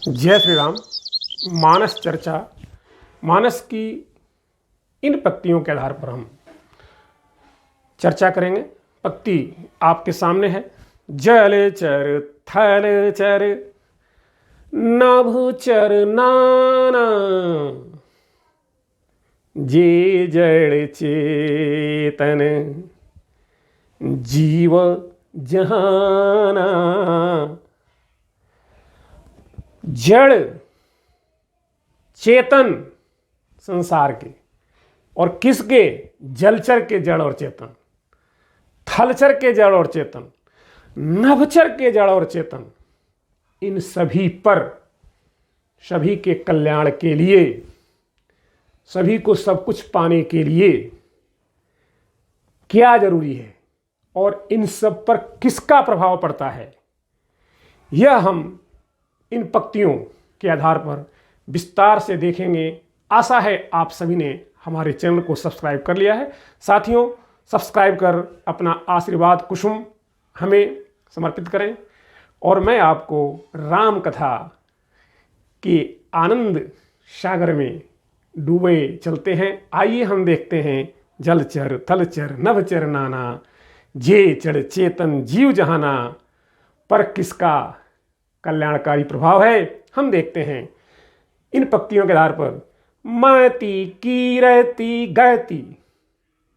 जय श्री राम। मानस चर्चा, मानस की इन पंक्तियों के आधार पर हम चर्चा करेंगे। पंक्ति आपके सामने है। जल चर थल चर नभ चर नाना, जे जड़ चेतन जीव जहाना। जड़ चेतन संसार के, और किसके? जलचर के जड़ और चेतन, थलचर के जड़ और चेतन, नभचर के जड़ और चेतन। इन सभी पर, सभी के कल्याण के लिए, सभी को सब कुछ पाने के लिए क्या जरूरी है और इन सब पर किसका प्रभाव पड़ता है, यह हम इन पंक्तियों के आधार पर विस्तार से देखेंगे। आशा है आप सभी ने हमारे चैनल को सब्सक्राइब कर लिया है। साथियों, सब्सक्राइब कर अपना आशीर्वाद कुसुम हमें समर्पित करें और मैं आपको राम कथा के आनंद सागर में डूबे चलते हैं। आइए हम देखते हैं। जलचर थलचर नभचर नाना, जे चढ़ चेतन जीव जहाना, पर किसका कल्याणकारी प्रभाव है, हम देखते हैं इन पंक्तियों के आधार पर। मति कीरति गति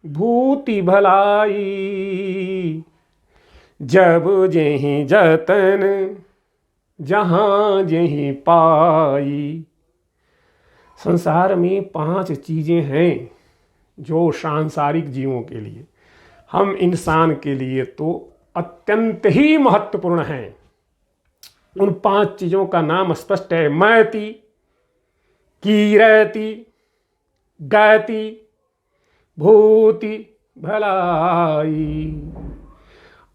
भूति भलाई, जब जेहि जतन जहां जेहि पाई। संसार में 5 चीजें हैं जो सांसारिक जीवों के लिए, हम इंसान के लिए तो अत्यंत ही महत्वपूर्ण हैं। उन 5 चीजों का नाम स्पष्ट है। मति कीरति गति भूति भलाई।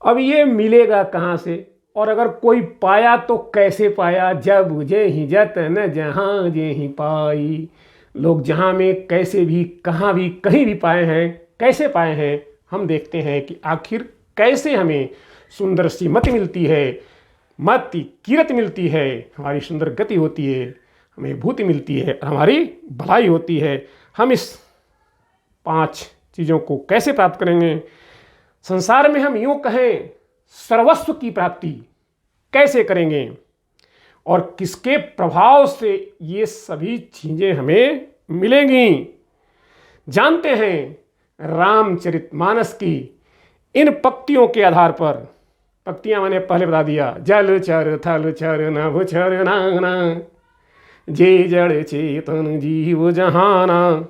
अब ये मिलेगा कहाँ से, और अगर कोई पाया तो कैसे पाया? जब जेहि जतन जहाँ जेहि पाई। लोग जहाँ में कैसे भी, कहाँ भी, कहीं भी पाए हैं। कैसे पाए हैं, हम देखते हैं कि आखिर कैसे हमें सुंदर सी मति मिलती है, मति कीरत मिलती है, हमारी सुंदर गति होती है, हमें भूति मिलती है, हमारी भलाई होती है। हम इस 5 चीज़ों को कैसे प्राप्त करेंगे? संसार में हम यूँ कहें सर्वस्व की प्राप्ति कैसे करेंगे और किसके प्रभाव से ये सभी चीज़ें हमें मिलेंगी, जानते हैं रामचरितमानस की इन पंक्तियों के आधार पर। पंक्तियां मैंने पहले बता दिया। जल चर थल चर नभ चर नाना, जे जड़ चेतन जीव जहाना,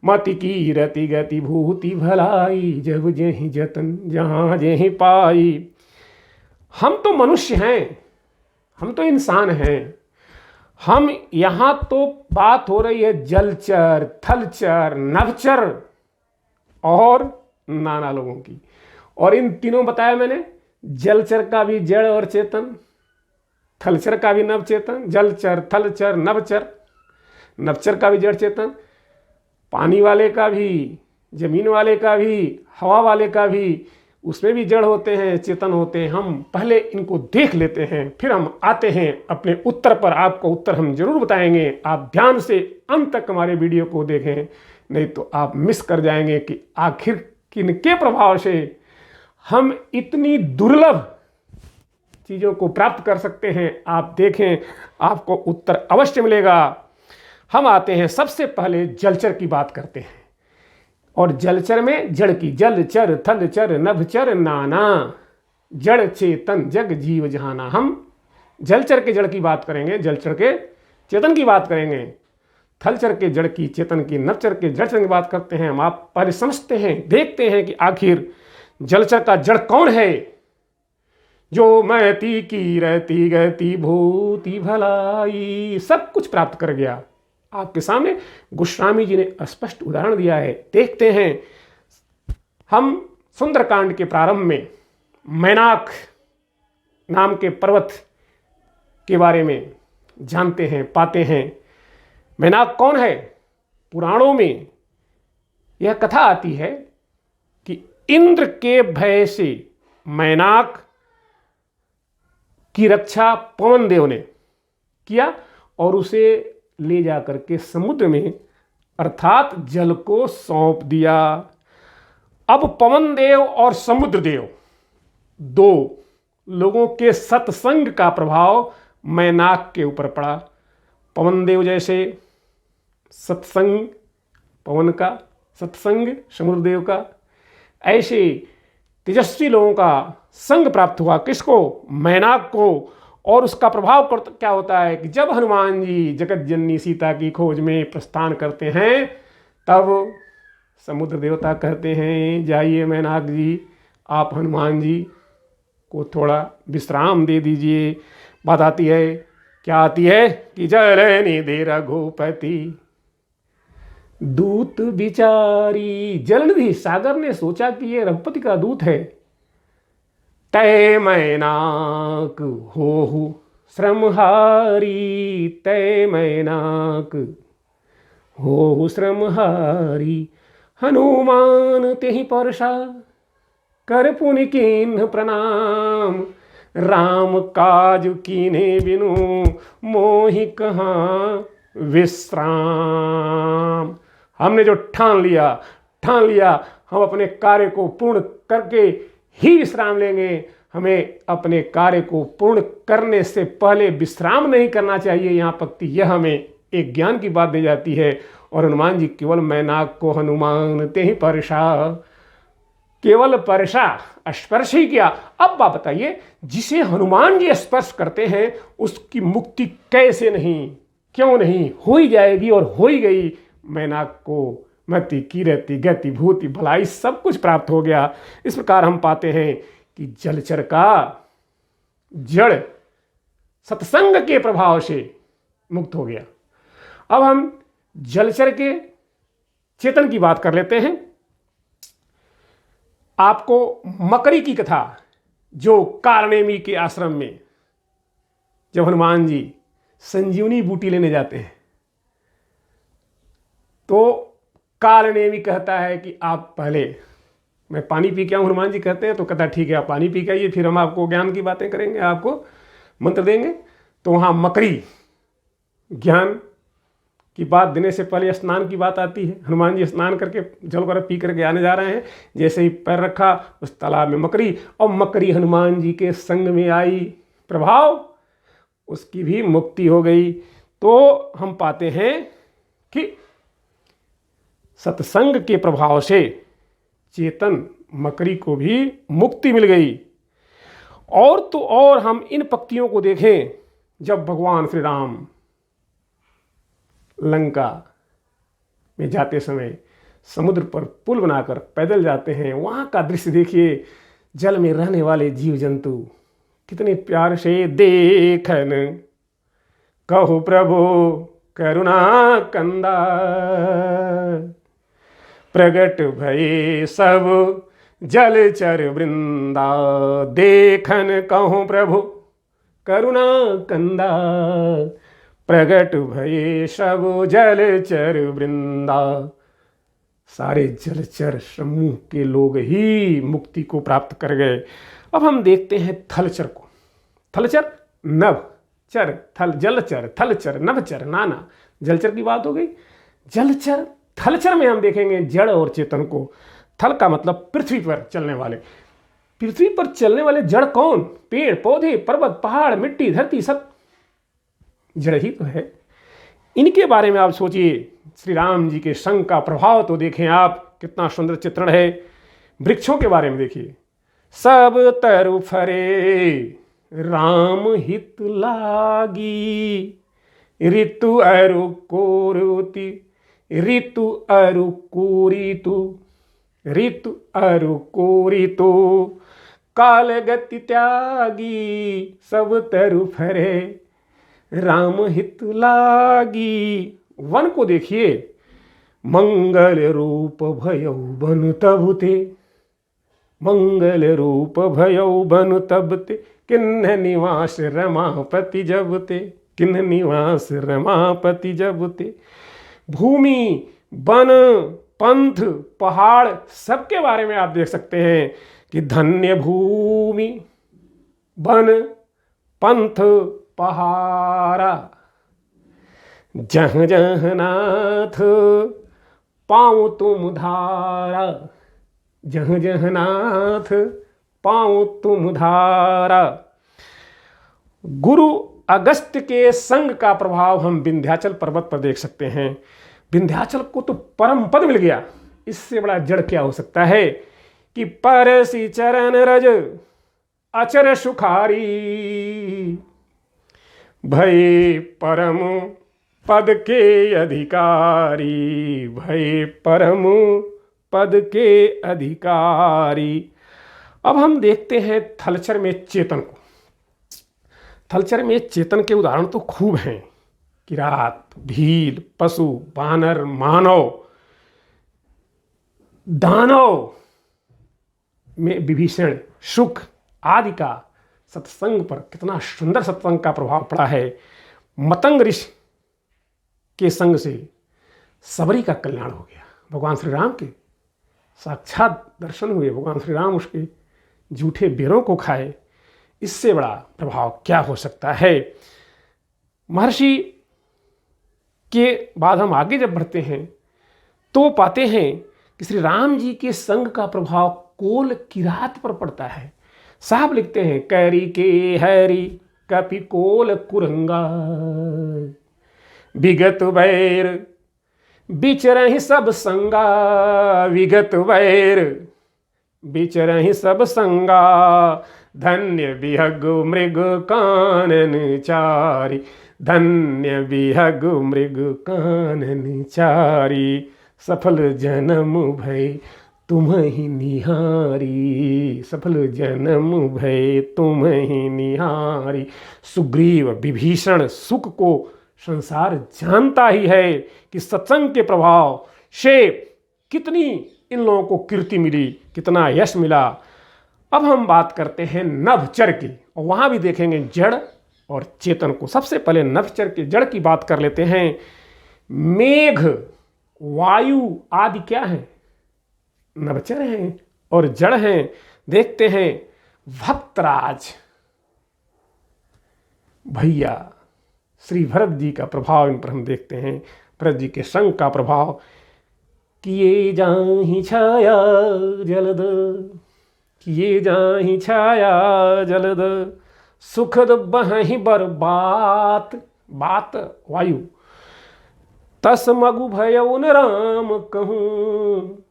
मति कीरति गति भूति भलाई, जब जेहि जतन जहाँ जेहि पाई। हम तो मनुष्य हैं, हम तो इंसान हैं। हम यहाँ तो बात हो रही है जलचर थलचर नभचर और नाना लोगों की। और इन तीनों बताया मैंने, जलचर का भी जड़ और चेतन, थलचर का भी नव चेतन, जलचर थलचर नभचर, नभचर का भी जड़ चेतन, पानी वाले का भी, जमीन वाले का भी, हवा वाले का भी, उसमें भी जड़ होते हैं, चेतन होते हैं। हम पहले इनको देख लेते हैं, फिर हम आते हैं अपने उत्तर पर। आपको उत्तर हम जरूर बताएंगे। आप ध्यान से अंत तक हमारे वीडियो को देखें, नहीं तो आप मिस कर जाएंगे कि आखिर किनके प्रभाव से हम इतनी दुर्लभ चीज़ों को प्राप्त कर सकते हैं। आप देखें, आपको उत्तर अवश्य मिलेगा। हम आते हैं, सबसे पहले जलचर की बात करते हैं। और जलचर में जड़ की, जलचर थलचर नभचर नाना, जड़ चेतन जग जीव जहाना। हम जलचर के जड़ की बात करेंगे, जलचर के चेतन की बात करेंगे, थलचर के जड़ की, चेतन की, नभचर के जड़ की बात करते हैं। हम आप पहले समझते हैं, देखते हैं कि आखिर जलचर का जड़ कौन है जो मति कीरति गति भूति भलाई सब कुछ प्राप्त कर गया। आपके सामने गोस्वामी जी ने स्पष्ट उदाहरण दिया है। देखते हैं हम सुंदरकांड के प्रारंभ में मैनाक नाम के पर्वत के बारे में जानते हैं, पाते हैं। मैनाक कौन है? पुराणों में यह कथा आती है कि इंद्र के भय से मैनाक की रक्षा पवन देव ने किया और उसे ले जा करके समुद्र में अर्थात जल को सौंप दिया। अब पवन देव और समुद्र देव दो लोगों के सत्संग का प्रभाव मैनाक के ऊपर पड़ा। पवन देव जैसे सत्संग पवन का, सत्संग समुद्र देव का, ऐसे तेजस्वी लोगों का संग प्राप्त हुआ। किसको? मैनाक को। और उसका प्रभाव क्या होता है कि जब हनुमान जी जगत जननी सीता की खोज में प्रस्थान करते हैं तब समुद्र देवता कहते हैं जाइए मैनाक जी, आप हनुमान जी को थोड़ा विश्राम दे दीजिए। बात आती है, क्या आती है कि जलनि दे रघुपति दूत बिचारी। जलनिधि सागर ने सोचा कि ये रघुपति का दूत है। तय मैनाक होहु श्रमहारी, तय मैनाक होहु श्रमहारी। हनुमान तेहि परसा कर पुनि कीन्ह प्रणाम। राम काज कीन्हे बिनु मोहि कहाँ विश्राम। हमने जो ठान लिया हम अपने कार्य को पूर्ण करके ही विश्राम लेंगे। हमें अपने कार्य को पूर्ण करने से पहले विश्राम नहीं करना चाहिए। यहाँ पंक्ति यह हमें एक ज्ञान की बात दी जाती है। और हनुमान जी केवल मैनाक को हनुमान ते ही परसा, केवल परसा स्पर्श ही किया। अब बात बताइए, जिसे हनुमान जी स्पर्श करते हैं उसकी मुक्ति कैसे नहीं, क्यों नहीं, हो ही जाएगी और हो ही गई। मैनाक को मति कीरति गति भूति भलाई सब कुछ प्राप्त हो गया। इस प्रकार हम पाते हैं कि जलचर का जड़ सत्संग के प्रभाव से मुक्त हो गया। अब हम जलचर के चेतन की बात कर लेते हैं। आपको मकरी की कथा, जो कालनेमी के आश्रम में जब हनुमान जी संजीवनी बूटी लेने जाते हैं तो कालनेमी कहता है कि आप पहले, मैं पानी पी के आऊँ। हनुमान जी कहते हैं तो कहता ठीक है आप पानी पी के आइए, फिर हम आपको ज्ञान की बातें करेंगे, आपको मंत्र देंगे। तो वहाँ मकरी ज्ञान की बात देने से पहले स्नान की बात आती है। हनुमान जी स्नान करके जल वगैरह पी करके आने जा रहे हैं, जैसे ही पैर रखा उस तालाब में मकरी, और मकरी हनुमान जी के संग में आई, प्रभाव उसकी भी मुक्ति हो गई। तो हम पाते हैं कि सत्संग के प्रभाव से चेतन मकरी को भी मुक्ति मिल गई। और तो और हम इन पंक्तियों को देखें, जब भगवान श्री राम लंका में जाते समय समुद्र पर पुल बनाकर पैदल जाते हैं, वहाँ का दृश्य देखिए। जल में रहने वाले जीव जंतु कितने प्यार से देखन कहु प्रभु करुणा कंदा। प्रगट भये सब जलचर वृंदा, देखन कहु प्रभु करुणा कंदा। प्रगट भये सब जलचर वृंदा। सारे जलचर समूह के लोग ही मुक्ति को प्राप्त कर गए। अब हम देखते हैं थलचर को। थलचर, नभचर, थल, जलचर, थलचर, नभचर, नाना। जलचर की बात हो गई। जलचर, थलचर में हम देखेंगे जड़ और चेतन को। थल का मतलब पृथ्वी पर चलने वाले। पृथ्वी पर चलने वाले जड़ कौन? पेड़ पौधे, पर्वत, पहाड़, मिट्टी, धरती, सब जड़ ही तो है। इनके बारे में आप सोचिए। श्री राम जी के संग का प्रभाव तो देखें आप, कितना सुंदर चित्रण है। वृक्षों के बारे में देखिए। सब तरु फरे राम हित लागी, ऋतु अरु कोरुति, ऋतु अरु कोरितु, ऋतु अरु कोरितु। काल गति त्यागी सब तरु फरे राम हित लागी। वन को देखिए। मंगल रूप भयौ बनु तब ते, मंगल रूप भयौ बनु तब ते। किन्ह निवास रमापति जब ते, किन्ह निवास रमापति जब ते। भूमि, वन, पंथ, पहाड़, सबके बारे में आप देख सकते हैं कि धन्य भूमि, वन, पंथ, पहाड़ा। जहाँ जहाँ नाथ पाऊँ तुम धारा, जहाँ जहाँ नाथ पाऊँ तुम धारा। गुरु अगस्त्य के संग का प्रभाव हम विंध्याचल पर्वत पर देख सकते हैं। विंध्याचल को तो परम पद मिल गया, इससे बड़ा जड़ क्या हो सकता है कि परसी चरण रज अचर सुखारी, भय परम पद के अधिकारी, भय परम पद के अधिकारी। अब हम देखते हैं थलचर में चेतन को। थलचर में चेतन के उदाहरण तो खूब हैं, किरात, भील, पशु, बानर, मानव, दानव में विभीषण, शुक आदि का सत्संग पर कितना सुंदर सत्संग का प्रभाव पड़ा है। मतंग ऋषि के संग से सबरी का कल्याण हो गया। भगवान श्री राम के साक्षात दर्शन हुए, भगवान श्री राम उसके जूठे बेरों को खाए। इससे बड़ा प्रभाव क्या हो सकता है। महर्षि के बाद हम आगे जब बढ़ते हैं तो पाते हैं कि श्री राम जी के संग का प्रभाव कोल किरात पर पड़ता है। साहब लिखते हैं, कैरी के हैरी कपि कोल कुरंगा, विगत वैर बिचरहि सब संगा, विगत वैर बिचरहि सब संगा, धन्य विहग मृग कानन चारी, धन्य विहग मृग कानन चारी, सफल जन्म भय तुम्हि निहारी, सफल जन्म भय तुम्हि निहारी। सुग्रीव विभीषण सुख को संसार जानता ही है कि सत्संग के प्रभाव से कितनी इन लोगों को कीर्ति मिली, कितना यश मिला। अब हम बात करते हैं नभचर की, और वहाँ भी देखेंगे जड़ और चेतन को। सबसे पहले नभचर के जड़ की बात कर लेते हैं। मेघ, वायु आदि क्या है? नभचर हैं और जड़ हैं। देखते हैं भक्तराज भैया श्री भरत जी का प्रभाव इन पर हम देखते हैं। भरत जी के संग का प्रभाव, किए जाहि छाया जलद, किए जाहि छाया जलद, सुखद बहि बर बात, बात वायु, तस मगु भयउ न राम कहूँ,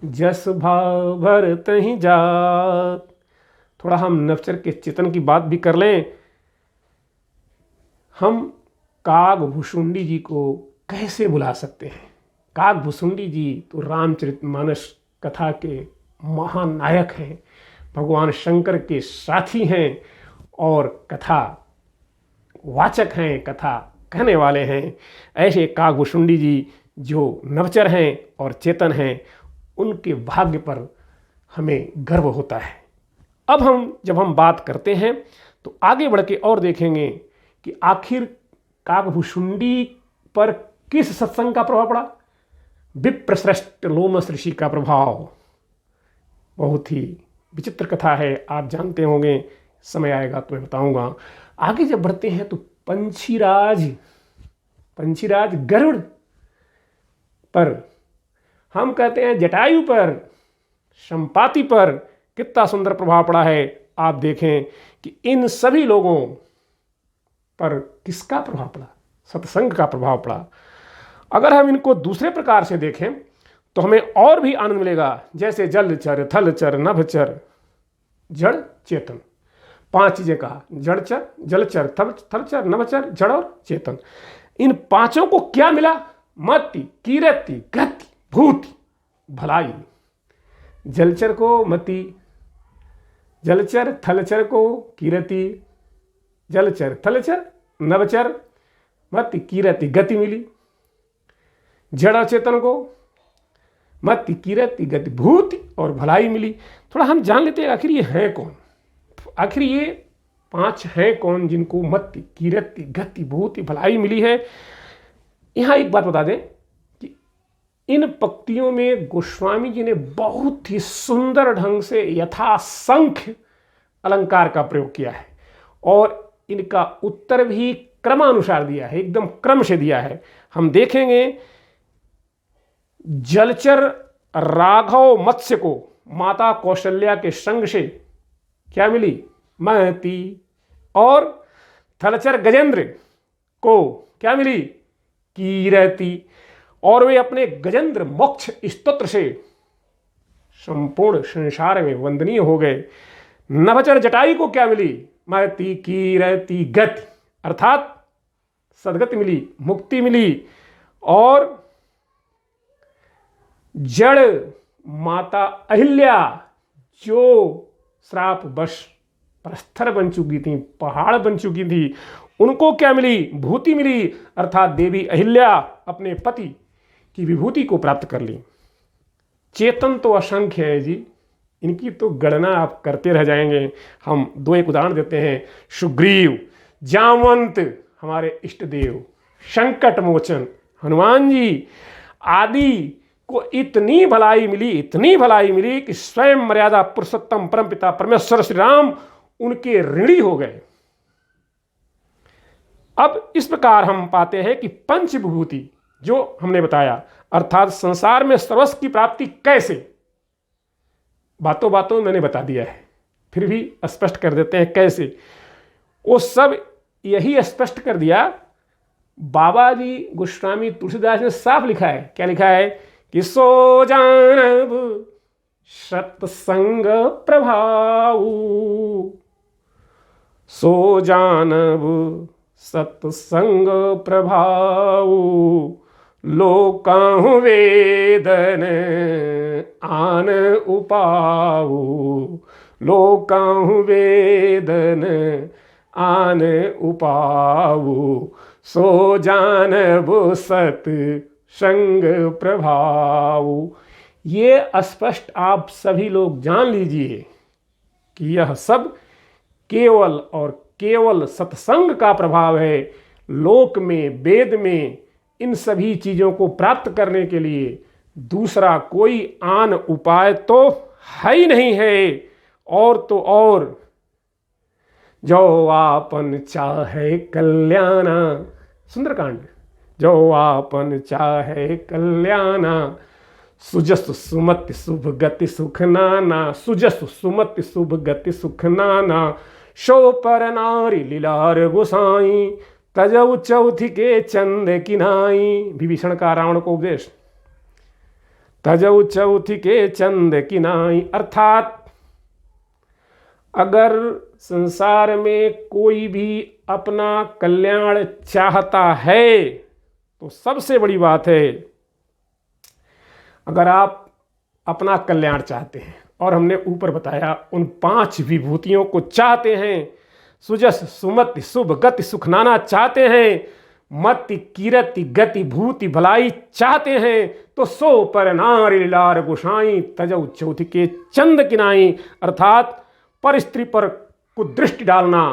जस भाव भर तहि जात। थोड़ा हम नभचर के चेतन की बात भी कर लें। हम काग भुसुंडी जी को कैसे भुला सकते हैं? काग भुसुंडी जी तो रामचरितमानस कथा के महानायक हैं, भगवान शंकर के साथी हैं और कथा वाचक हैं, कथा कहने वाले हैं। ऐसे काग भुसुंडी जी जो नभचर हैं और चेतन हैं, उनके भाग्य पर हमें गर्व होता है। अब जब हम बात करते हैं तो आगे बढ़ के और देखेंगे कि आखिर कागभुसुंडी पर किस सत्संग का प्रभाव पड़ा? विप्रश्रेष्ठ लोमस ऋषि का प्रभाव। बहुत ही विचित्र कथा है, आप जानते होंगे, समय आएगा तो मैं बताऊंगा। आगे जब बढ़ते हैं तो पंछीराज गरुड़ पर, हम कहते हैं जटायु पर, संपाति पर कितना सुंदर प्रभाव पड़ा है। आप देखें कि इन सभी लोगों पर किसका प्रभाव पड़ा? सत्संग का प्रभाव पड़ा। अगर हम इनको दूसरे प्रकार से देखें तो हमें और भी आनंद मिलेगा। जैसे जलचर, थलचर, नभचर, जड़, चेतन, 5 चीजें कहा, जड़चर, जलचर, थलचर, नभचर, जड़ और चेतन। इन पांचों को क्या मिला? मति, कीरति, गति, भूति, भलाई। जलचर को मति, जलचर, थलचर को कीरति, जलचर, थलचर, नभचर, मति, कीरति, गति मिली। जड़ चेतन को मति, कीरति, गति, भूति और भलाई मिली। थोड़ा हम जान लेते हैं आखिर ये हैं कौन, आखिर ये 5 हैं कौन जिनको मति, कीरति, गति, भूति, भलाई मिली है। यहाँ एक बात बता दें कि इन पंक्तियों में गोस्वामी जी ने बहुत ही सुंदर ढंग से यथासंख्य अलंकार का प्रयोग किया है और इनका उत्तर भी क्रमानुसार दिया है, एकदम क्रम से दिया है। हम देखेंगे जलचर राघव मत्स्य को माता कौशल्या के संग से क्या मिली? महती। और थलचर गजेंद्र को क्या मिली? कीरति। और वे अपने गजेंद्र मोक्ष स्तोत्र से संपूर्ण संसार में वंदनीय हो गए। नभचर जटायु को क्या मिली? महती कीरति गति, अर्थात सदगति मिली, मुक्ति मिली। और जड़ माता अहिल्या जो श्राप वश प्रस्तर बन चुकी थी, पहाड़ बन चुकी थी, उनको क्या मिली? भूति मिली, अर्थात देवी अहिल्या अपने पति की विभूति को प्राप्त कर ली। चेतन तो असंख्य है जी, इनकी तो गणना आप करते रह जाएंगे। हम दो एक उदाहरण देते हैं। सुग्रीव, जामवंत हमारे इष्ट देव, संकट मोचन हनुमान जी आदि को इतनी भलाई मिली, इतनी भलाई मिली कि स्वयं मर्यादा पुरुषोत्तम परमपिता परमेश्वर श्री राम उनके ऋणी हो गए। अब इस प्रकार हम पाते हैं कि पंच विभूति जो हमने बताया, अर्थात संसार में सर्वस्व की प्राप्ति कैसे, बातों बातों में मैंने बता दिया है, फिर भी स्पष्ट कर देते हैं कैसे। वो सब यही स्पष्ट कर दिया। बाबा जी गोस्वामी तुलसीदास ने साफ लिखा है। क्या लिखा है? कि सो जानब सत्संग प्रभाऊ, सो जानब सत्संग प्रभाऊ, लोकाहु वेदन आन उपाऊ, लोकाहु वेदन आन उपाऊ, सो जानबु सत संग प्रभाऊ। ये स्पष्ट आप सभी लोग जान लीजिए कि यह सब केवल और केवल सत्संग का प्रभाव है। लोक में, वेद में इन सभी चीज़ों को प्राप्त करने के लिए दूसरा कोई आन उपाय तो है ही नहीं है। और तो और जो आपन चाहे कल्याणा, सुंदरकांड, जो आपन चाहे कल्याणा, सुजस सुमति शुभ गति सुख नाना, सुजस सुमति शुभ गति सुख नाना, शो पर नारी लीलार गोसाई, तजऊ चौथी के चंद किनाई। विभीषण का रावण को उपदेश, तजऊ चौथी के चंद किनाई, अर्थात अगर संसार में कोई भी अपना कल्याण चाहता है तो सबसे बड़ी बात है, अगर आप अपना कल्याण चाहते हैं और हमने ऊपर बताया उन 5 विभूतियों को चाहते हैं, सुजस सुमति शुभ गति सुखनाना चाहते हैं, मति कीरति गति भूति भलाई चाहते हैं, तो सो पर नारी लार गोसाई, तजऊ चौथी के चंद किनाई, अर्थात पर स्त्री पर कुदृष्टि डालना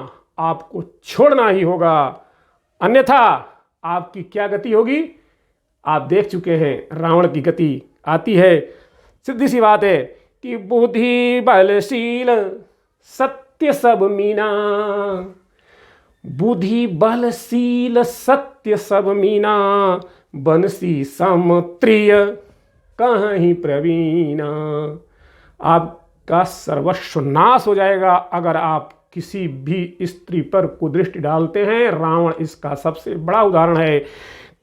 आपको छोड़ना ही होगा, अन्यथा आपकी क्या गति होगी? आप देख चुके हैं रावण की गति आती है। सीधी सी बात है कि बुद्धि बलशील सत्य सब मीना, बुद्धि बलशील सत्य सब मीना, बंसी समत्रिय कहीं प्रवीणा। आपका सर्वस्व नाश हो जाएगा अगर आप किसी भी स्त्री पर कुदृष्टि डालते हैं। रावण इसका सबसे बड़ा उदाहरण है।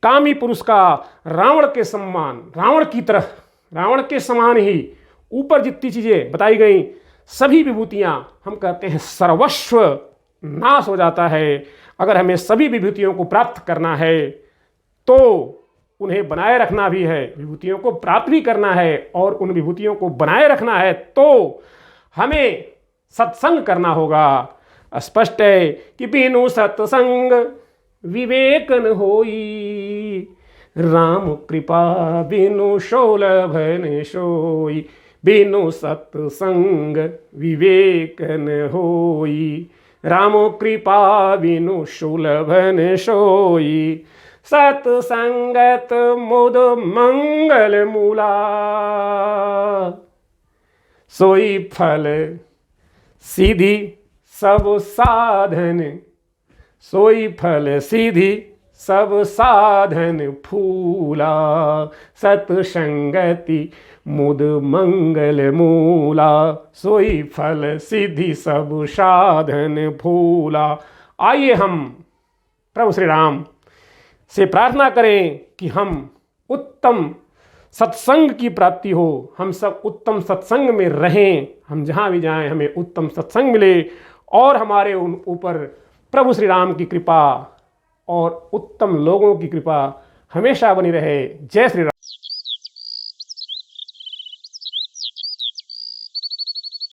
कामी पुरुष का रावण के समान, रावण की तरह, रावण के समान ही ऊपर जितनी चीज़ें बताई गई सभी विभूतियाँ हम कहते हैं सर्वस्व नाश हो जाता है। अगर हमें सभी विभूतियों को प्राप्त करना है तो उन्हें बनाए रखना भी है, विभूतियों को प्राप्त भी करना है और उन विभूतियों को बनाए रखना है तो हमें सत्संग करना होगा। स्पष्ट है कि बिनु सत्संग विवेक न होई, राम कृपा बिनु शोलभ न सोई, बिनु सत्संग विवेक न होई, राम कृपा बिनु शोलभ न सोई, सत्संगत मुद मंगल मूला, सोई फल सीधी सब साधन, सोई फल सीधी सब साधन फूला, सतसंगति मुद मंगल मूला, सोई फल सिद्धि सब साधन फूला। आइए हम प्रभु श्री राम से प्रार्थना करें कि हम उत्तम सत्संग की प्राप्ति हो, हम सब उत्तम सत्संग में रहें, हम जहाँ भी जाएं हमें उत्तम सत्संग मिले और हमारे उन ऊपर प्रभु श्री राम की कृपा और उत्तम लोगों की कृपा हमेशा बनी रहे। जय श्री राम।